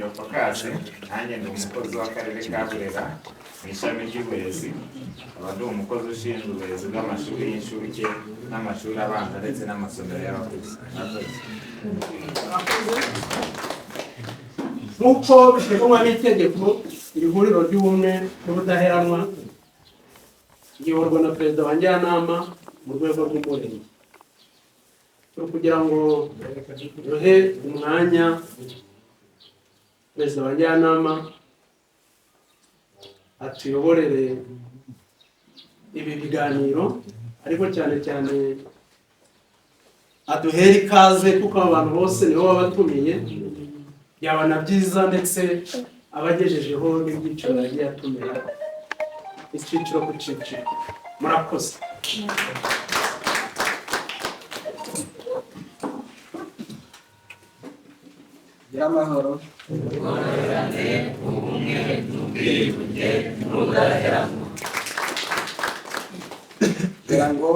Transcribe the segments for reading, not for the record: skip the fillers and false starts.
Ndahiro Focus nanjye ndi umukozi w'akarere ka Burera mu ishami ry'uburezi, aba ndi umukozi ushinzwe uburezi bw'amashuri y'incuke n'amashuri abanza ndetse n'amasomero y'abakuze. Nk'uko biteganywa n'itegeko, iri huriro ry'ubumwe n'ubudaheranwa riyoborwa na perezida wa njyanama mu rwego rw'umurenge. Kugira ngo duhe umwanya perezida wa njyanama atuyoborere ibi biganiro, ariko cyane cyane aduhere ikaze kuko abantu bose nibo babatumiye, byaba na byiza ndetse abagejejeho n'ibyiciro yagiye atumira icyiciro ku cyiciro. Murakoze. Amahoro ubumwe n'ubwiyunge n'ubudaheranwa. Kugira ngo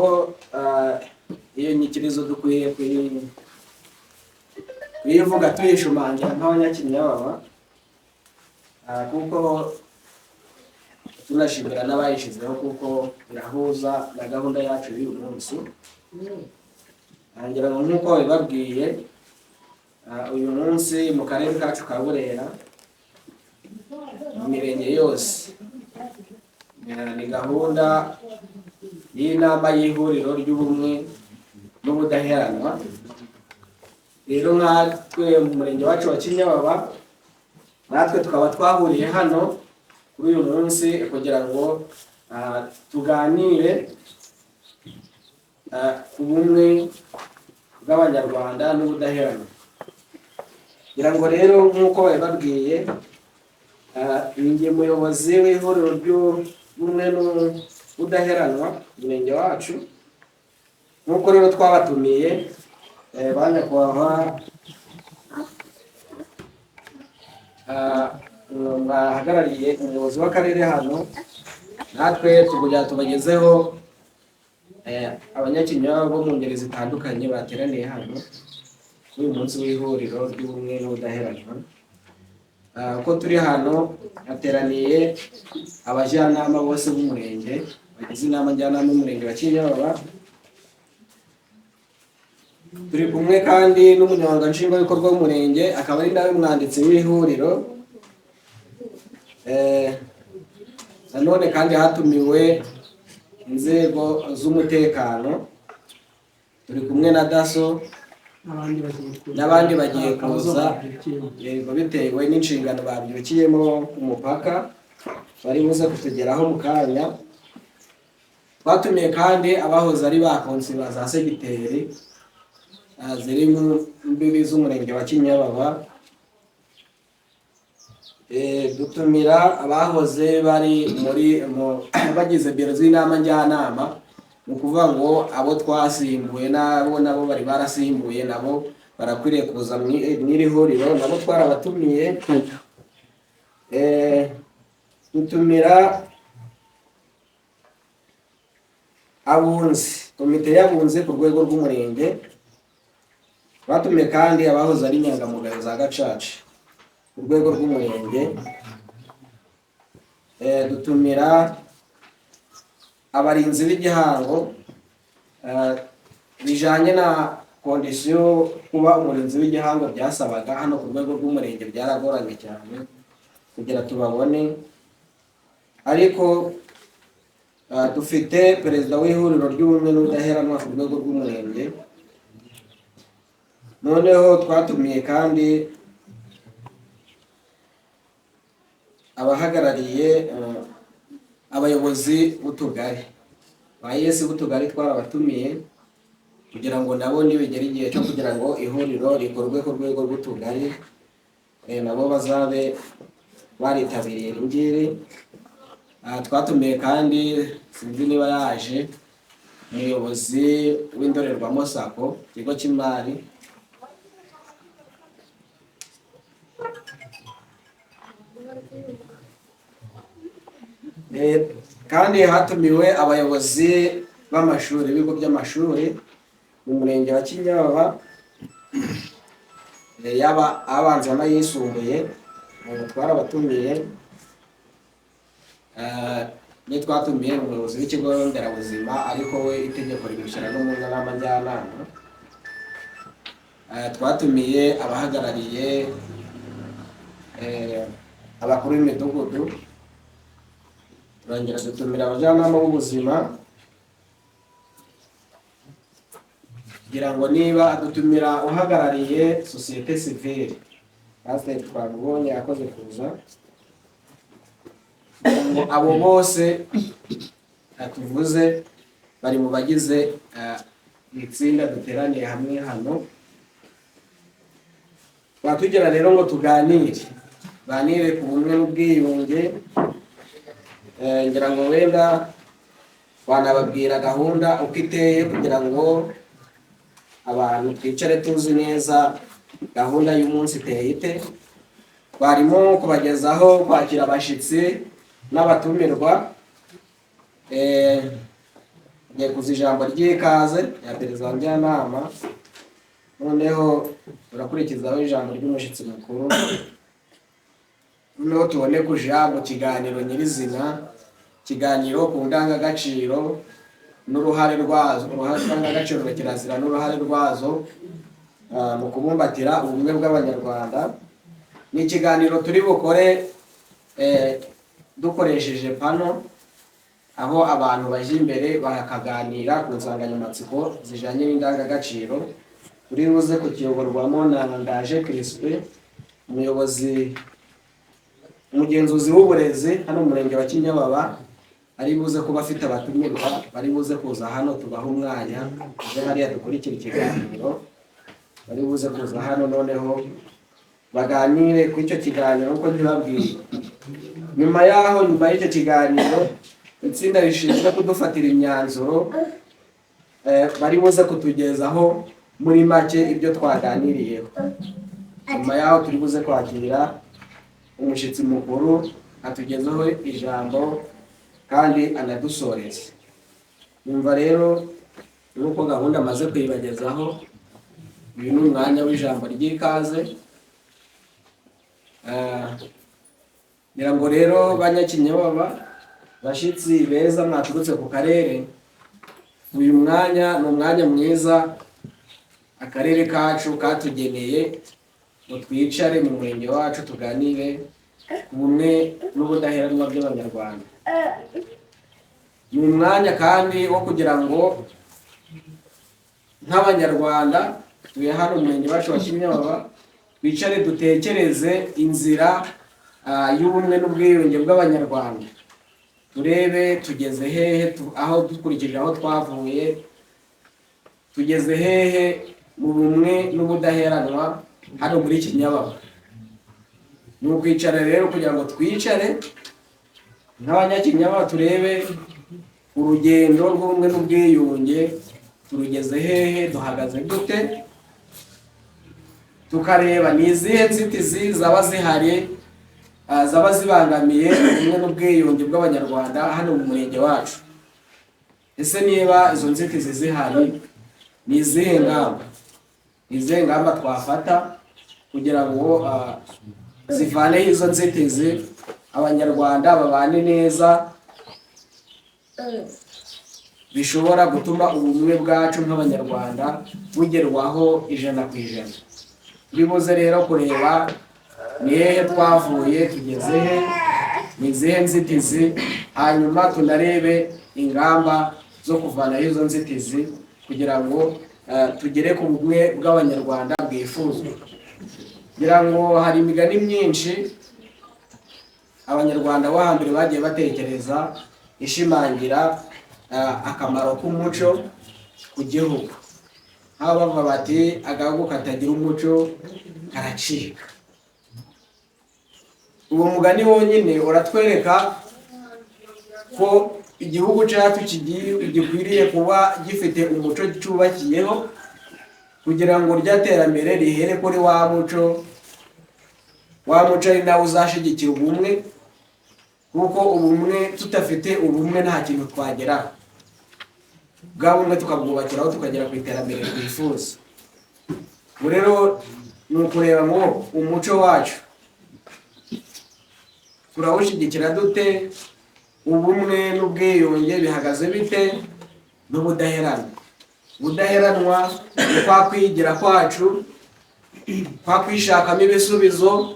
iyo nyikirizo dukwiye kuyivuga tuyishumangira nk'abanyakinyababa, kuko tunashimira n'abayishyizeho kuko irahuza na gahunda yacu y'uyu munsi. Ngira ngo nk'uko babibabwiye, uyu munsi mu karere kacu ka Burera mu mirenge yose ni gahunda y'inama y'ihuriro ry'ubumwe n'ubudaheranwa. Rero nkatwe mu murenge wacu wa Kinyababa, natwe tukaba twahuriye hano kuri uyu munsi kugira ngo tuganire ubumwe bw'abanyarwanda n'ubudaheranwa. Ngira ngo rero nk'uko babibabwiye, ninjye muyobozi w'ihuriro ry'ubumwe n'ubudaheranwa mu murenge wacu. Nk'uko rero twabatumiye banyakubahwa bahagarariye umuyobozi w'akarere hano, natwe tukugira tubagezeho abanyakinyababa bo mu ngeri zitandukanye bateraniye hano kuri uyu munsi w'ihuriro ry'ubumwe n'ubudaheranwa. Uko turi hano hateraniye abajyanama bose b'umurenge bagize inama njyanama y'umurenge wa Kinyababa. Turi kumwe kandi n'umunyamabanga nshingwabikorwa w'umurenge, akaba ari nawe mwanditsi w'ihuriro. Nanone kandi hatumiwe inzego z'umutekano, turi kumwe na DASSO n'abandi bagiye kuza bitewe n'inshingano babyukiyemo ku mupaka, bari buze kutugeraho mu kanya. Twatumiye kandi abahoze ari ba konsiba za segiteri ziri mu mbibi z'umurenge wa Kinyababa. Dutumira abahoze bari bagize biro z'inama njyanama, ni ukuvuga ngo abo twasimbuye nabo bari barasimbuye, nabo barakwiriye kuza mw'iri huriro, nabo twarabatumiye. Dutumira abunzi, komite y'abunzi ku rwego rw'umurenge. Batumiye kandi abahoze ari inyangamugayo za gacaca ku rwego rw'umurenge. Dutumira abarinzi b'igihango, bijanye na kondisiyo kuba umurinzi w'igihango byasabaga hano ku rwego rw'umurenge, byaragoranye cyane kugira tubabone, ariko dufite perezida w'ihuriro ry'ubumwe n'ubudaheranwa ku rwego rw'umurenge. Noneho twatumiye kandi abahagarariye abayobozi b'utugari ba Yesu b'utugari, twarabatumiye kugira ngo nabo nibigera igihe cyo kugira ngo ihuriro rikorwe ku rwego rw'utugari, nabo bazabe baritabiriye ingiri. Twatumiye kandi, sinzi niba yaje, umuyobozi w'indorerwamo SACCO, ikigo cy'imari. Kandi hatumiwe abayobozi b'amashuri, ibigo by'amashuri mu murenge wa Kinyababa, yaba abanza n'ayisumbuye. twarabatumiye twatumiye umuyobozi w'ikigo nderabuzima ariko we itegeko rimushyira no mu nama njyanama. Twatumiye abahagarariye abakuru b'imidugudu, turongera dutumira abajyanama b'ubuzima kugira ngo niba dutumira uhagarariye sosiyete sivile, pasiteri twamubonye akoze kuza, ngo abo bose tuvuze bari mu bagize itsinda duteraniye hamwe hano. Twatugera rero ngo tuganire ku bumwe n'ubwiyunge. Ngira ngo wenda wanababwira gahunda uko iteye kugira ngo abantu twicare tuzi neza gahunda y'umunsi iteye ite. Twarimo kubagezaho kwakira abashyitsi n'abatumirwa. Ngiye kuza ijambo ry'ikaze ya perezida wa njyanama, noneho turakurikizaho ijambo ry'umushyitsi mukuru, noneho tubone kuja mu kiganiro nyirizina, ikiganiro ku ndangagaciro n'uruhare rwazo, ndangagaciro na kirazira n'uruhare rwazo mu kubumbatira ubumwe bw'abanyarwanda. Ni ikiganiro turi bukore dukoresheje pano, aho abantu baje imbere bakaganira ku nsanganyamatsiko zijanye n'indangagaciro. Turi buze kukiyoborwamo na Ndaje Crispin, umugenzuzi w'uburezi hano mu murenge wa Kinyababa. Ari buze kuba afite abatumirwa, bari buze kuza hano tubaha umwanya uje hariya dukurikira ikiganiro, bari buze kuza hano noneho baganire ku icyo kiganiro uko ntibabwiye. Nyuma y'icyo kiganiro itsinda rishinzwe kudufatira imyanzuro bari buze kutugezaho muri make ibyo twaganiriyeho. Nyuma y'aho turi buze kwakira umushyitsi mukuru atugezeho ijambo kandi anadusoreze. Numva rero nuko gahunda amaze kuyibagezaho, uyu ni umwanya w'ijambo ry'ikaze. Ngira ngo rero Banyakinyababa, bashyitsi beza mwaturutse ku karere, uyu mwanya ni umwanya mwiza akarere kacu katugeneye ngo twicare mu murenge wacu tuganire ku bumwe n'ubudaheranwa by'abanyarwanda. Ni umwanya kandi wo kugira ngo nk'abanyarwanda tuye hano mu murenge wacu wa Kinyababa twicare dutekereze inzira y'ubumwe n'ubwiyunge bw'abanyarwanda. Turebe tugeze hehe, aho dukurikije aho twavuye, tugeze hehe mu bumwe n'ubudaheranwa hano muri Kinyababa. Ni ukwicara rero kugira ngo twicare nk'Abanyakinyababa turebe urugendo rw'ubumwe n'ubwiyunge turugeze hehe, duhagaze gute, tukareba ni izihe nzitizi zaba zihari zaba zibangamiye ubumwe n'ubwiyunge bw'abanyarwanda hano mu murenge wacu. Ese niba izo nzitizi zihari, ni izihe ngamba twafata kugira ngo zivaneho izo nzitizi, abanyarwanda babane neza, bishobora gutuma ubumwe bwacu nk'abanyarwanda bugerwaho 100%. Turi buze rero kureba ni hehe twavuye, tugeze he, ni izihe nzitizi, hanyuma tunarebe ingamba zo kuvanaho izo nzitizi kugira ngo tugere ku bumwe bw'abanyarwanda bwifuzwa. Kugira ngo hari imigani myinshi abanyarwanda bo hambere bagiye batekereza ishimangira akamaro k'umuco ku gihugu. Aho bavuga bati agahugu katagira umuco karacika. Uwo mugani wonyine uratwereka ko igihugu cyacu gikwiriye kuba gifite umuco cyubakiyeho kugira ngo ryaterambere rihere kuri wa muco ari nawe uzashigikira ubumwe, kuko ubumwe tudafite ubumwe nta kintu twageraho. Bwa bumwe tukabwubakiraho tukagera ku iterambere twifuza. Rero ni ukureba ngo umuco wacu turawushyigikira dute, ubumwe n'ubwiyunge bihagaze bite, n'ubudaheranwa. Ubudaheranwa ni kwa kwigira kwacu, kwa kwishakamo ibisubizo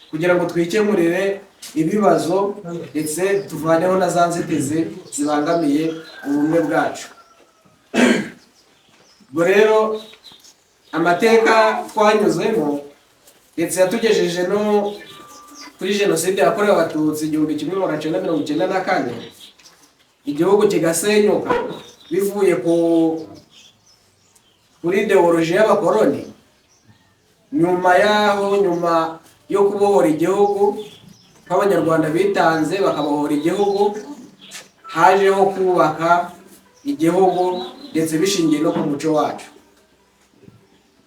kugira ngo twikemurire ibibazo ndetse tuvaneho na za nzitizi zibangamiye ubumwe bwacu. Ubwo rero amateka twanyuzemo ndetse yatugejeje no kuri jenoside yakorewe abatutsi 1994, igihugu kigasenyuka bivuye kuri ideoloji y'abakoloni. Nyuma yo kubohora igihugu, abanyarwanda bitanze bakabohora igihugu, hajeho kubaka igihugu ndetse bishingiye no ku muco wacu.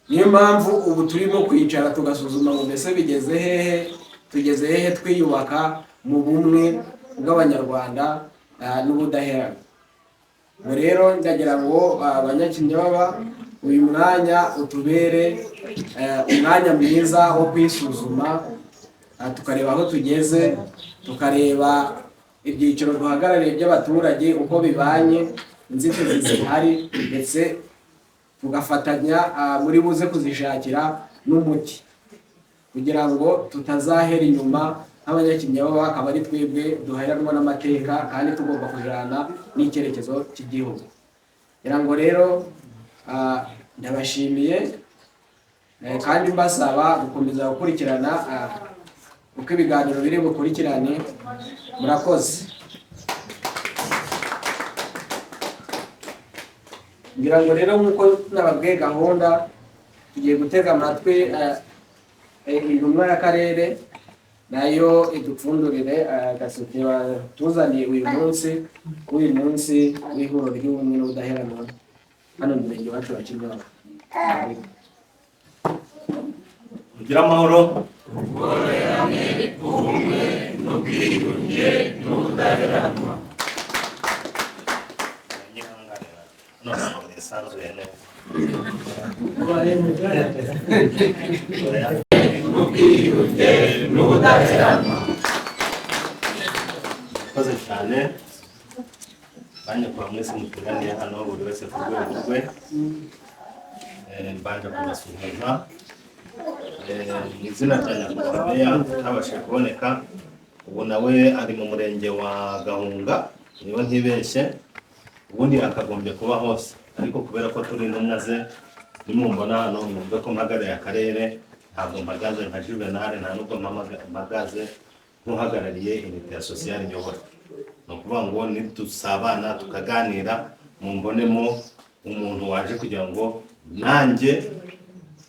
Niyo mpamvu ubu turimo kwicara tugasuzuma ngo mbese bigeze hehe, tugeze hehe twiyubaka mu bumwe bw'abanyarwanda n'ubudaheranwa. Ubu rero ndagira ngo abanyakinyababa uyu mwanya utubere umwanya mwiza wo kwisuzuma, tukareba aho tugeze, tukareba ibyiciro duhagarariye by'abaturage uko bibanye, inzitizi zihari, ndetse tugafatanya muri buze kuzishakira n'umuti kugira ngo tutazahera inyuma nk'abanyakinyababa, akaba ari twebwe duheranwa n'amateka kandi tugomba kujana n'icyerekezo cy'igihugu. Kugira ngo rero ndabashimiye kandi mbasaba gukomeza gukurikirana uko ibiganiro biri bukurikirane. Murakoze. Ngira ngo rero nk'uko nababwiye gahunda, tugiye gutega amatwi intumwa y'akarere nayo idupfundurire gaseke batuzaniye uyu munsi w'ihuriro ry'ubumwe n'ubudaheranwa hano mu murenge wacu wa Kinyababa. Mugira amahoro. Ubumwe n'ubwiyunge n'ubudaheranwa. Ubwiyunge n'ubudaheranwa. Murakoze cyane. Banye kwa mwese muteraniye hano buri wese ku rwego rwe. Mbanje kubasuhuza. Mu izina rya Nyakubahwa ntabashije kuboneka, ubu nawe ari mu murenge wa Gahunga, niwe ntibeshye, ubundi akagombye kuba hose, ariko kubera ko turi intumwa ze nimumbona hano mwumve ko mpagarariye akarere, ntabwo mpagaze nka Juvenal, nta nubwo mpagaze nk'uhagarariye inite ya sosiyali nyobora. Ni ukuvuga ngo nitusabana tukaganira mumbonemo umuntu waje kugira ngo nanjye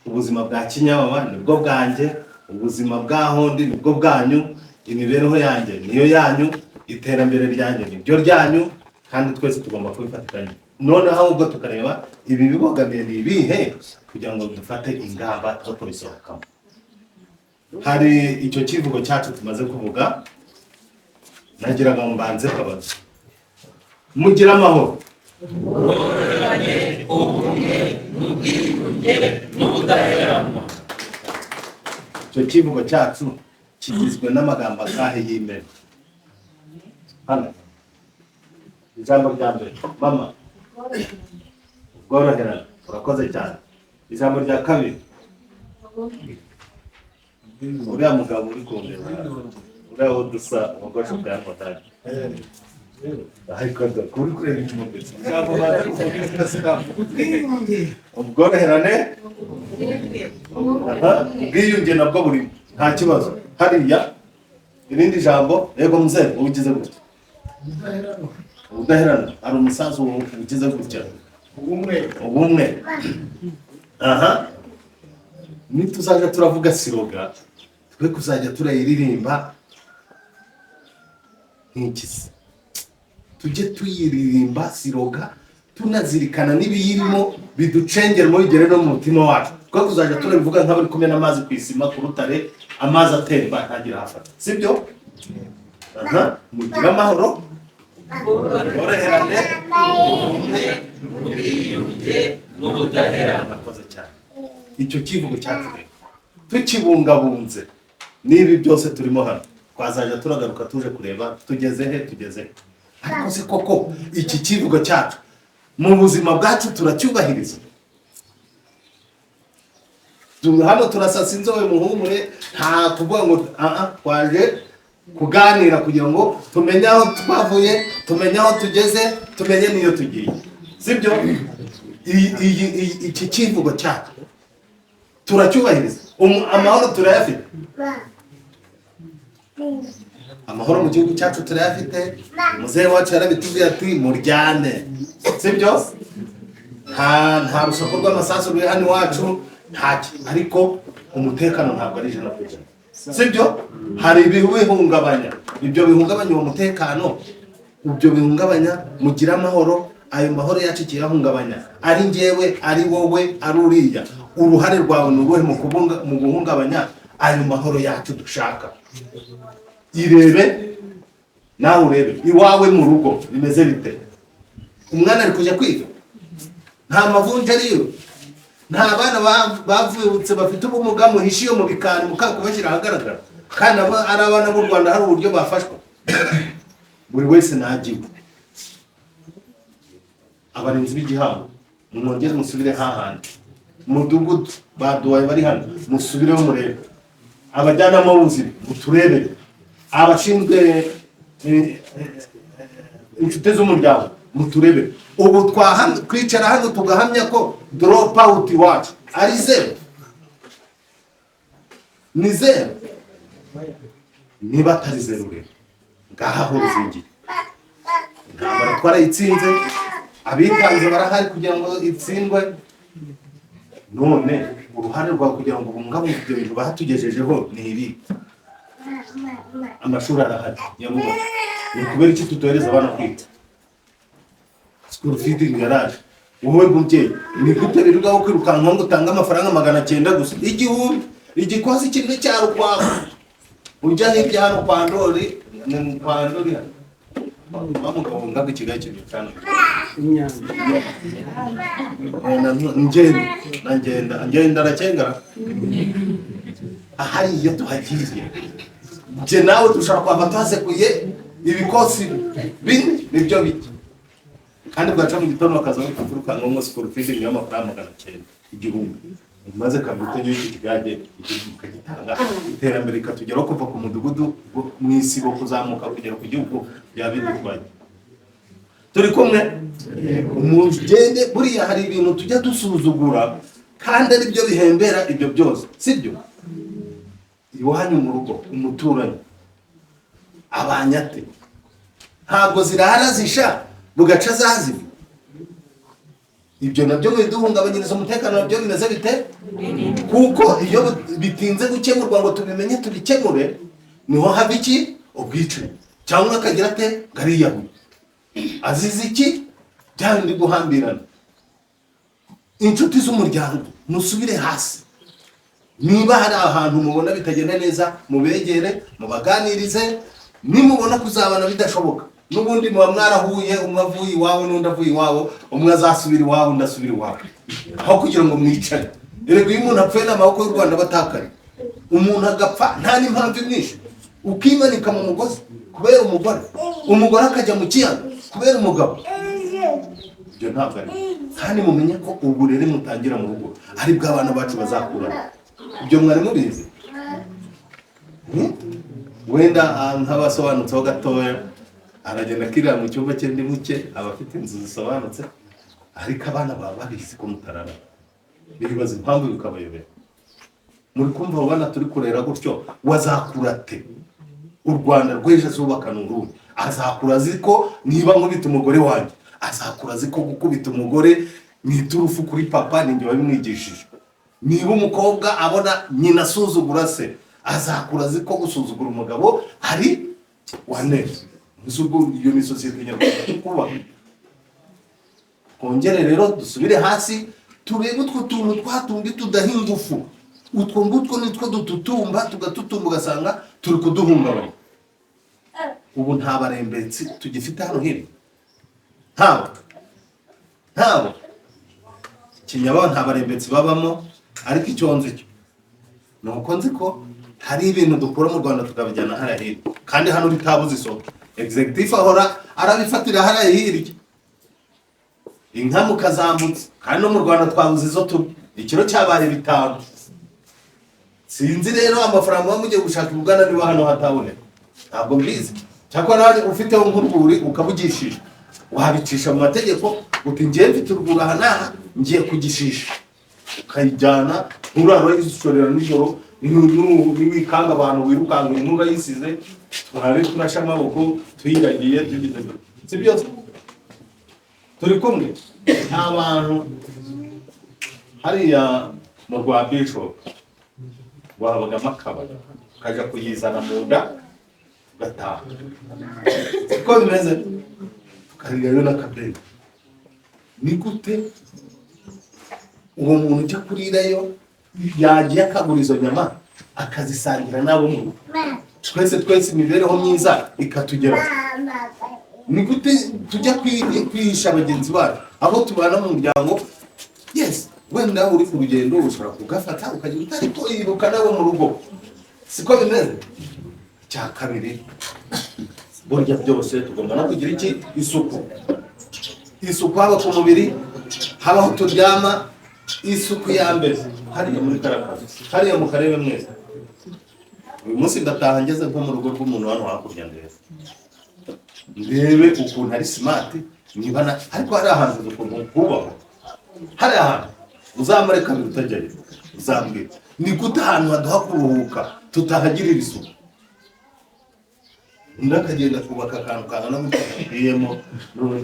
ubuzima bwa Kinyababa nibwo bwanjye, ubuzima bwaho ndi nibwo bwanyu, imibereho yanjye niyo yanyu, iterambere ryanjye nibyo ryanyu, kandi twese tugomba kubifatikanya. Noneho ahubwo tukareba ibi bibogamiye ni ibihe kugira ngo dufate ingamba zo kubisohokamo. Hari icyo kivugo cyacu tumaze kuvuga, nagiraga ngo mbanze kabazo. Mugira amahoro. Ubumwe n'ubwiyunge n'ubudaheranwa. Icyo kivugo cyacu kigizwe n'amagambo akahe y'imena. Hano ijambo rya mbere, mama ubworoherane, urakoze cyane. Ijambo rya kabiri, uriya mugabo uri kundeba, uriya wo dusa umugoshe bwa motari, ariko kuri kureba inyuma mbese ubworoherane, ubwiyunge nabwo burimo, nta kibazo. Hariya irindi jambo, yego mzee ugize gutya, ubudaheranwa, hari umusaza ugize gutya, ubumwe. Aha, nituzajya turavuga siroga, twe kuzajya turayiririmba nk'ikisi, tujye tuyiririmba siroga tunazirikana n'ibiyirimo biducengeramo bigere no mu mutima wacu. Twe kuzajya turabivuga nk'abari kumwe n'amazi ku isima ku rutare, amazi atemba ntagira hafata, sibyo? Aha, mugira amahoro, ubworoherane, ubwiyunge n'ubudaheranwa. Murakoze cyane. Icyo kivugo cyacu tukibungabunze n'ibi byose turimo hano, twazaja turagaruka tuje kureba tugeze he. Ariko se koko iki kivugo cyacu mu buzima bwacu turacyubahiriza? Hano turasasa inzobe muhumure, nta kuvuga ngo twaje kuganira kugira ngo tumenye aho twavuye, tumenye aho tugeze, tumenye n'iyo tugiye, sibyo? Iki kivugo cyacu turacyubahiriza? Amahoro turayafite? Amahoro mu gihugu cyacu turayafite? Muzehe wacu yarabitubwiye ati muryane, sibyo? Nta rusaku rw'amasasu ruri hano iwacu, ariko umutekano ntabwo ari ijana ku ijana, sibyo? Hari ibihungabanya, ibyo bihungabanya uwo mutekano, ibyo bihungabanya mugira amahoro. Ayo mahoro yacu kirahungabanya, ari njyewe, ari wowe, ari uriya, uruhare rwawe ni uruhe mu guhungabanya ayo mahoro yacu dushaka? Irebe nawe, urebe iwawe mu rugo bimeze bite? Umwana ari kujya kwiga, nta mavunja ariyo, nta bana bavutse bafite ubumuga muhishiye mu bikari mukakubashyira ahagaragara, kandi ari abana b'u Rwanda hari uburyo bafashwa. Buri wese nagiwe. Abarinzi b'igihango mwongere musubire hahandi, umudugudu baduwaye bari hano musubireho murebe, abajyanama b'ubuzima muturebere, abashinzwe inshuti z'umuryango muturebere. Ubu kwicara hano tugahamya ko drop out iwacu ari zero, ni zero. Niba atari zero rero ngaha ho ruzingiye, intambara twarayitsinze, abitanze barahari kugira ngo itsindwe. None uruhare rwa kugira ngo bungabunge ibyo bintu bahatugejejeho ni ibi. Amashuri arahari yamuba, ni kubera iki tutohereza abana kwiga? School feeding yaraje. Wowe mubyeyi ni gute birugaho kwirukanka ngo utange amafaranga 900 gusa, igihumbi, igikozi kimwe cya rukwavu ujya hirya hano kwa Ndori, kwa Ndori bamugabo ngaga Kigali cyo cyane ngenda aracengara ahari iyo tuhagiye. Je nawe dushaka kwaba twasekuye ibikosi bine nibyo biki, kandi bwaca mu gitondo bakaza kuvuruka ngo school feeding y'amafaranga 900 igihumbi, maze kabuto y'iki kigage ikagitanga iterambere katugeraho kuva ku mudugudu mwisibo kuzamuka kugera ku gihugu byabidutwaye. Turi kumwe umugende buriya hari ibintu tujya dusuzugura kandi ari byo bihembera ibyo byose, sibyo? Iwanyu mu rugo umuturanyi abanyate ntabwo zirara zisha bugaca zaziba, ibyo nabyo biduhungabanyiriza umutekano, nabyo bimeze bite? Kuko iyo bitinze gukemurwa ngo tubimenye tubikemure, niho haba iki? Ubwicanyi. Cyangwa akagira ate gariyahuye azize iki? Byandi guhambirana. Inshuti z'umuryango musubire hasi, niba hari ahantu mubona bitagenda neza mubegere mubaganirize, nimubona kuzabana bidashoboka n'ubundi muba mwarahuye, umwe avuye iwawe n'undi avuye iwabo, umwe azasubira iwawe undi asubira iwawe, aho kugira ngo mwicare. Erega iyo umuntu apfuye n'amaboko y'u Rwanda batakare, umuntu agapfa nta n'impamvu imwishe, ukimanika mu mugozi kubera umugore akajya mu kiyaga kubera umugabo. Ibyo ntabwo ari, kandi mumenye ko uburere mutangira mu rugo ari bw'abana bacu bazakura. Ibyo mwari mubizi? Wenda nk'abasobanutseho gatoya aragenda akirira mu cyumba cye ndi muke, abafite inzu zisobanutse, ariko abana baba babizi ko mutarara, bibaza impamvu bikabayobera. Muri kumva abo bana turi kurera gutyo, wazakura ate? U Rwanda rw'ejo azubakana urundi, azakura azi ko niba nkubita umugore wanjye, azakura azi ko gukubita umugore mwiturufu kuri papa ninjye wabimwigishije. Niba umukobwa abona nyina asuzugura se, azakura azi ko gusuzugura umugabo hari waneze. Musugo iyo ni sosiyete nyarwanda kuba. Kongere rero dusubire hasi turebe utwo tuntu twatundi tudahingufu, utwo ngutwo nitwo dututumba tugatutumba ugasanga turi kuduhungabanya. Ubu nta barembetsi tugifite hano hino, ntabo Kinyaba nta barembetsi babamo, ariko icyo nzi cyo nuko nzi ko hari ibintu dukora mu Rwanda tukabijyana hariya hirya kandi hano ritabuze isoko. Executive ahora arabifatira hariya hirya, inka mukazambutse kandi no mu Rwanda twabuze izo tuba, ikiro cyabaye 5. Sinzi rero amafaranga bamugiye gushaka i Buganda niba hano hataboneka, ntabwo mbizi. Cyakora nawe ufiteho nk'urwuri ukabugishije, wabicisha mu mategeko uti ngiye mfite urwuri aha n'aha ngiye kugishisha, ukayijyana nturaro yishorera nijoro niwikanga abantu wirukanga intura yisize twari tunasha amaboko tuyiragiye tugize si byose turi kumwe abantu hariya mu rwa Bishop wabaga makabari kaja kuyizana mu nda gataha ko bimeze tukarigayo n'akabere. Ni gute uwo muntu ujya kurirayo yagiye akagura izo nyama akazisangira nabo mu rugo, twese imibereho myiza ikatugeraho? Ni gute tujya kwihisha bagenzi bacu abo tubana mu muryango? Yes, wenda uri ku rugendo ushobora kugafata ukagira utariko yibuka nabo mu rugo, siko bimeze. Cya kabiri, burya byose tugomba no kugira iki? Isuku haba ku mubiri, haba aho turyama. Isuku ya mbere hariya muri Karakazi, hariya mu karere mwese. Uyu munsi ndataha ngeze nko mu rugo rw'umuntu hano hakurya ndebe ukuntu ari smart, nibana ariko hari ahantu ukuntu kubaho, hari ahantu uzamare kabiri utajyayo uzambwira ni gute ahantu haduha kuruhuka tutahagirira isuku. Ndakagenda kubaka akantu kangana n'umutiyemo none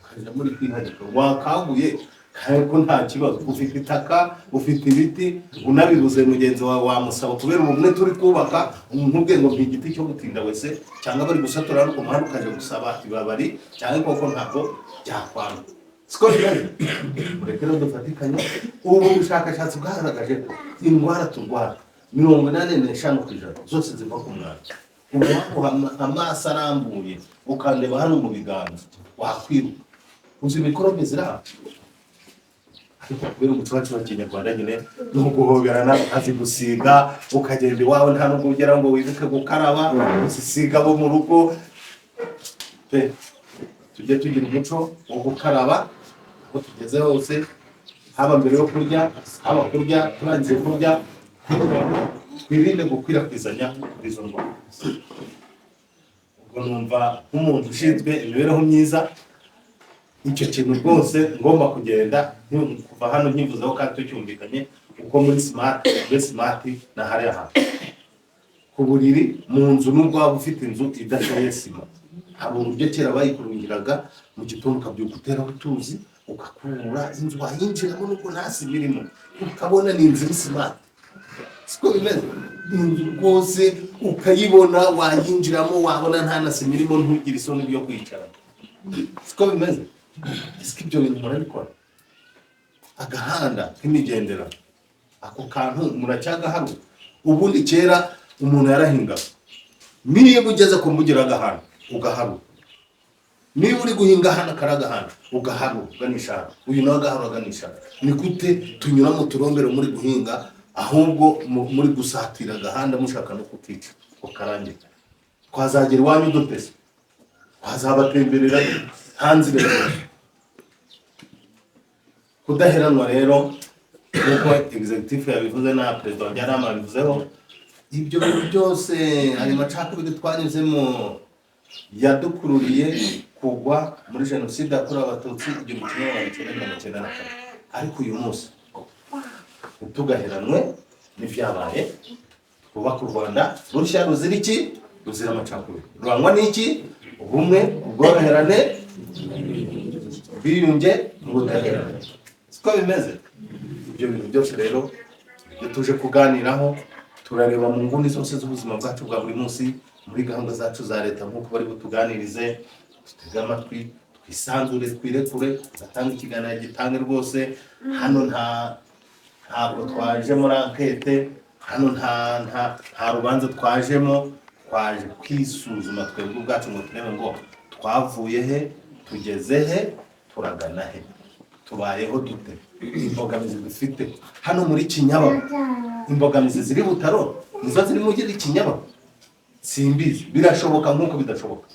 kaje muri kwihagika wakaguye ko nta kibazo, ufite itaka ufite ibiti unabibuze mugenzi wawe wamusaba kubera umwe turi kubaka umuntu ubwe ngo igiti cyo gutinda wese cyangwa bari gusatura no kumuhanda ukaje gusaba ibabari cyangwa koko ntabwo byakwanga. Siko bimeze, murekere dufatikanye. Ubu bushakashatsi bwagaragaje ko indwara turwara 85% zose ziva ku mwanda. Umuntu amaso arambuye ukandeba hano mu biganza wakwiruka uzi mikorobe ziraha. Ariko kubera umuco wacu wa Kinyarwanda nyine no guhoberana azi gusiga ukagenda iwawe nta nubwo ugera ngo wibuke gukaraba usisiga bo mu rugo. Tujye tugira umuco wo gukaraba aho tugeze hose, haba mbere yo kurya, haba kurya, turangiye kurya, twirinde gukwirakwizanya izo ndwara. Ubwo numva nk'umuntu ushinzwe imibereho myiza icyo kintu rwose ngomba kugenda kuva hano nkivuzeho kandi tucyumvikanye uko muri smart na hariya hantu ku buriri mu nzu n'ubwo waba ufite inzu idashoboye sima, hari uburyo kera bayikurungiraga mu gitondo ukabyuka uteraho utuzi ugakura inzu wayinjiramo n'ubwo nta sima irimo ukabona ni inzu smart. Siko bimeze, inzu rwose ukayibona wayinjiramo wabona nta na sima irimo ntugire isoni byo kwicara. Siko bimeze. Isi ibyo bintu murabikora? Agahanda k'imigendera ako kantu muracyagaharu? Ubundi kera umuntu yarahinga, niba ugeze ku mbugira agahanda ugaharu, niba uri guhinga hano karagahanda ugaharu uganisha, uyu nawe agaharu aganisha. Ni gute tunyura mu turombero muri guhinga ahubwo muri gusatira agahanda mushaka no kukica ukarangira? Twazagera iwanyu dutese, twazabatemberera hanze rero. Kudaheranwa rero nk'uko executive yabivuze na perezida wa Njyanama yabivuzeho, ibyo bintu byose ari macakubiri twanyuzemo yadukururiye kugwa muri jenoside yakorewe Abatutsi 1994. Ariko uyu munsi tugaheranwe n'ivyabaye, twubaka u Rwanda rushya ruzira iki? Ruzira amacakubiri, rurangwa n'iki? Ubumwe, ubworoherane, biyunge n'ubudaheranwa. Siko bimeze. Ibyo bintu byose rero iyo tuje kuganiraho turareba mu nguni zose z'ubuzima bwacu bwa buri munsi muri gahunda zacu za leta nk'uko bari butuganirize, tutega amatwi, twisanzure, twirekure, atanga ikiganiro gitange rwose. Hano ntabwo twaje muri ankete, hano nta rubanza twajemo, twaje kwisuzuma twebwe ubwacu ngo turebe ngo twavuye he, tugeze he, turagana he, tubayeho dute, imbogamizi dufite hano muri Kinyababa, imbogamizi ziri Butaro nizo ziri muri Kinyababa simbizi, birashoboka nk'uko bidashoboka.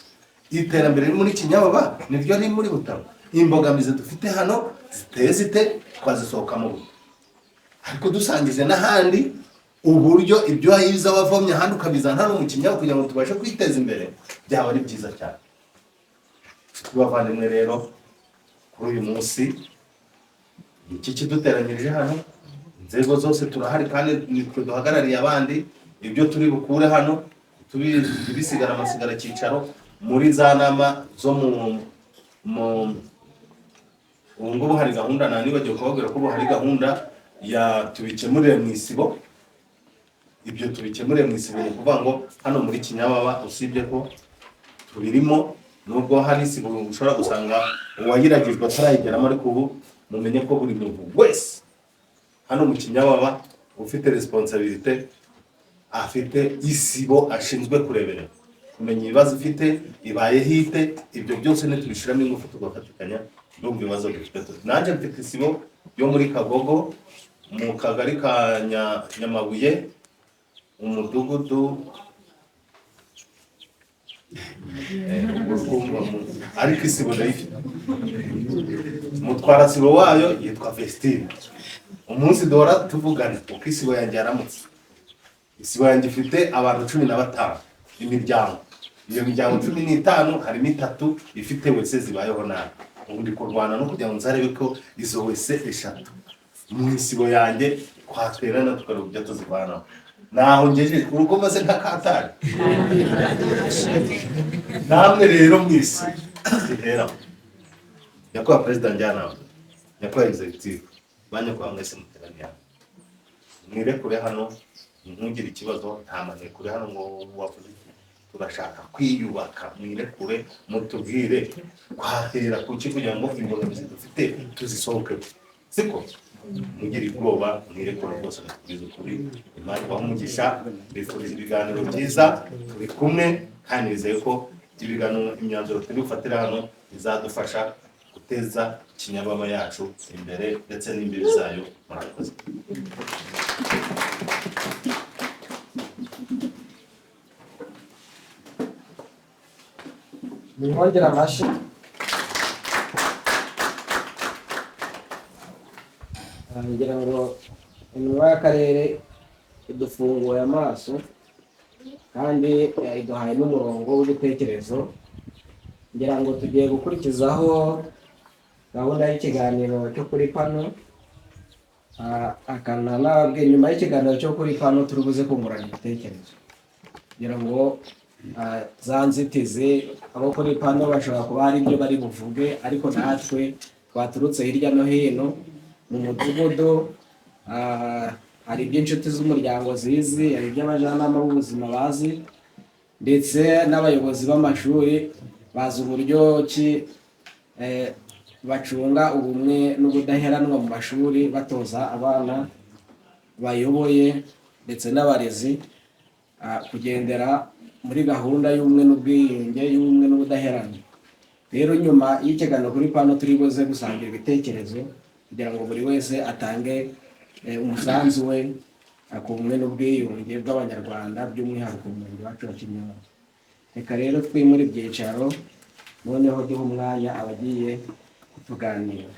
Iterambere riri muri Kinyababa niryo riri muri Butaro. Imbogamizi dufite hano ziteye zite twazisohokamo, ariko dusangize n'ahandi uburyo ibyo wahiza wavomye ahandi ukabizana hano mu Kinyababa kugira ngo tubashe kwiteza imbere, byaba ari byiza cyane. Tubavandimwe rero, kuri uyu munsi iki kiduteranyirije hano, inzego zose turahari kandi nitwe duhagarariye abandi. Ibyo turi bukure hano tubisigara amasigara cyicaro muri za nama zo ubu ngubu hari gahunda nanibagiwe kubabwira ko ubu hari gahunda ya tubikemurire mu isibo. Ibyo tubikemurire mu isibo ni ukuvuga ngo hano muri Kinyababa usibye ko tubirimo, nubwo hari isibo ushobora gusanga uwayiragijwe atarayigeramo, ariko ubu mumenye ko buri muntu wese hano mu Kinyababa ufite responsibility afite isibo ashinzwe kureberera, kumenya ibibazo ifite ibaye hite. Ibyo byose nitubishiramo ingufu tugafatikanya n'ubwo ibibazo dufite. Nanjye mfite isibo yo muri Kagogo mu kagari ka Nyamabuye, umudugudu ariko isibo ndayifite. Mutwara sibo wayo yitwa Vestine. Umunsi duhora tuvugana uko isibo yanjye yaramutse. Isibo yanjye ifite abantu 15 imiryango. Iyo miryango 15 harimo 3 ifite wese zibayeho nabi. Ubu ndi kurwana no kugira ngo nzarebe ko izo wese 3 mu isibo yanjye twatwerana tukarubya tuzivanaho. Naho ngeje urugo maze ntakatari. Namwe rero mwisi zihera. Nyakubahwa President njyana, nyakubahwa Executive, banyakubahwa mwese muteraniye. Mwirekure hano, ntugire ikibazo, nta manekure hano ngo wavuze turashaka kwiyubaka. Mwirekure mutubwire kwahera kuki kugira ngo imbogamizi dufite tuzisohoke, siko mugire ubwoba. Mwirekure rwose nakubwiza ukuri, Imana ibamugisha. Bifuriza ibiganiro byiza, turi kumwe kandi nizeye ko ibiganiro imyanzuro turi gufatira hano bizadufasha guteza Kinyababa yacu imbere ndetse n'imbibi zayo. Murakoze. Mwongera amashyi. Ngira ngo intumwa y'akarere idufunguye amaso kandi iduhaye n'umurongo w'ibitekerezo. Ngira ngo tugiye gukurikizaho gahunda y'ikiganiro cyo kuri pano. Nababwiye nyuma y'ikiganiro cyo kuri pano turi buze kungurana ibitekerezo. Ngira ngo za nzitizi abo kuri pano bashobora kuba hari ibyo bari buvuge, ariko natwe twaturutse hirya no hino mu mudugudu, hari iby'inshuti z'umuryango zizi, hari iby'abajyanama b'ubuzima bazi, ndetse n'abayobozi b'amashuri bazi uburyo ki bacunga ubumwe n'ubudaheranwa mu mashuri, batoza abana bayoboye ndetse n'abarezi kugendera muri gahunda y'ubumwe n'ubwiyunge, y'ubumwe n'ubudaheranwa. Rero nyuma y'ikiganiro kuri pano turi buze gusangira ibitekerezo kugira ngo buri wese atange umusanzu we ku bumwe n'ubwiyunge bw'Abanyarwanda, by'umwihariko mu murenge wacu wa Kinyababa. Reka rero twimure ibyicaro, noneho duha umwanya abagiye kutuganira.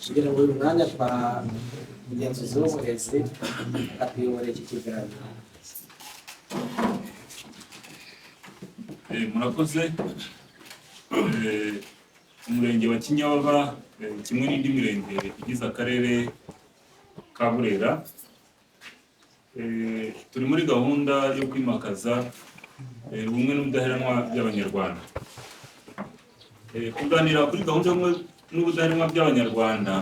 Kugira ngo uyu mwanya twa umugenzuzi w'uburezi atuyobore iki kiganiro. Murakoze. Umurenge wa Kinyababa kimwe n'indi mirenge igize akarere ka Burera, turi muri gahunda yo kwimakaza ubumwe n'ubudaheranwa by'Abanyarwanda. Kuganira kuri gahunda n'ubudaheranwa by'Abanyarwanda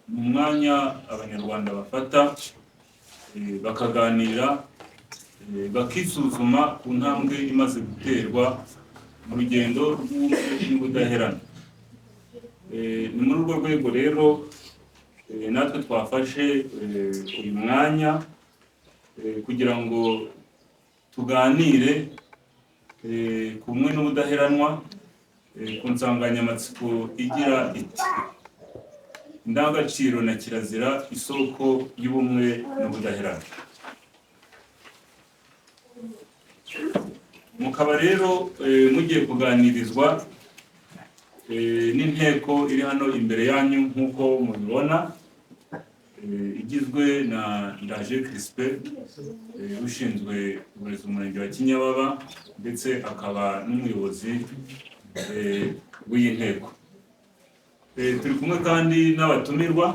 mu mwanya Abanyarwanda bafata bakaganira, bakisuzuma ku ntambwe imaze guterwa mu rugendo rw'ubumwe n'ubudaheranwa. Ni muri urwo rwego rero natwe twafashe uyu mwanya kugira ngo tuganire ku bumwe n'ubudaheranwa ku nsanganyamatsiko igira iti indangagaciro na kirazira isoko y'ubumwe n'ubudaheranwa. Mukaba rero mugiye kuganirizwa n'inteko iri hano imbere yanyu nk'uko mubibona, igizwe na Ndaje Crispin ushinzwe uburezi mu murenge wa Kinyababa ndetse akaba n'umuyobozi w'iyi nteko. Turi kumwe kandi n'abatumirwa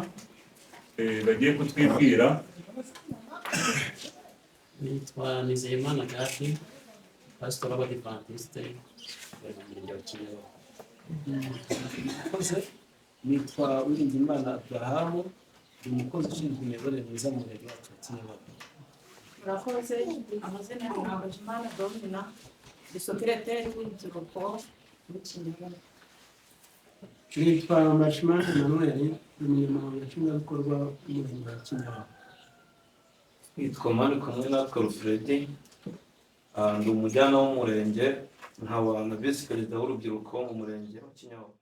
bagiye kutwibwira. Nitwa Nizeyimana Gati, pastor w'Abadivantiste mu murenge wa Kinyababa. Nitwa Uwiringiyimana Abrahamu, umukozi ushinzwe imiyoborere myiza mu murenge wacu wa Kinyababa. Murakoze, amazina yanjye ni Ndagijimana Domina, ndi Secretary w'urubyiruko muri Kinyababa. Nitwa Mbashimana Emmanuel, umunyamabanga nshingwabikorwa w'umurenge wa Kinyababa. Nitwa Manikumwe natwe Rufredi, ndi umujyana w'umurenge nkaba na visi perezida w'urubyiruko mu murenge wa Kinyababa.